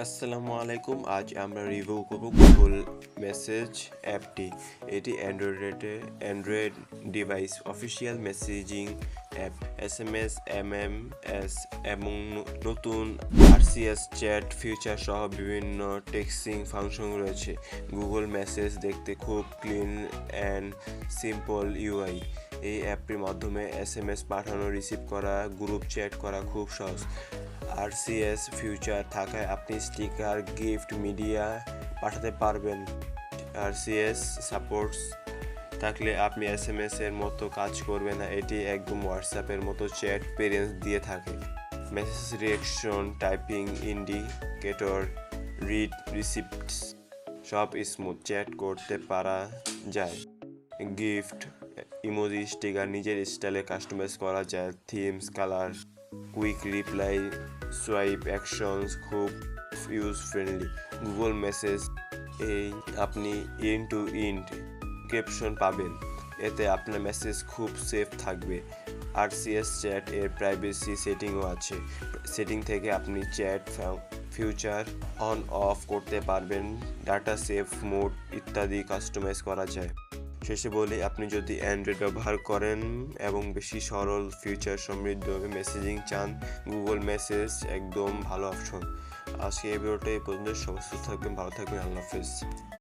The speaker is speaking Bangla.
আসসালামু আলাইকুম। আজ আমরা রিভিউ করব গুগল মেসেজ অ্যাপটি। এটি Android device official messaging app. SMS, MMS এবং নতুন আরসিএস চ্যাট ফিচার সহ বিভিন্ন টেক্সটিং ফাংশন রয়েছে। গুগল মেসেজ দেখতে খুব ক্লিন অ্যান্ড সিম্পল ইউআই। এই অ্যাপটির মাধ্যমে এসএমএস পাঠানো, রিসিভ করা, গ্রুপ চ্যাট করা খুব সহজ। আরসিএস ফিচার থাকায় আপনি স্টিকার, গিফট, মিডিয়া পাঠাতে পারবেন। আরসিএস সাপোর্টস থাকলে আপনি এসএমএস এর মতো কাজ করবে না, এটি একদম হোয়াটসঅ্যাপের মতো চ্যাট পেরেন্স দিয়ে থাকে। Message reaction, typing indicator, read receipts সব স্মুথ, চ্যাট করতে পারা যায়। গিফট, ইমোজি, স্টিকার নিজের স্টাইলে কাস্টমাইজ করা যায়। Themes, colour, quick reply, swipe actions খুব ইউজ ফ্রেন্ডলি। গুগল মেসেজ এই আপনি ইন টু ইন্ড এনক্রিপশন পাবেন, এতে আপনার মেসেজ খুব সেফ থাকবে। আরসিএস চ্যাট এর প্রাইভেসি সেটিংও আছে। সেটিং থেকে আপনি চ্যাট ফিউচার অন অফ করতে পারবেন, ডাটা সেভ মোড ইত্যাদি কাস্টমাইজ করা যায়। শেষে বলি, আপনি যদি অ্যান্ড্রয়েড ব্যবহার করেন এবং বেশি সরল ফিচার সমৃদ্ধ মেসেজিং চান, গুগল মেসেজ একদম ভালো অপশন। আজকে এই ভিডিওটা এই পর্যন্ত। সবাই সুস্থ থাকবেন, ভালো থাকবেন, আল্লাহ হাফেজ।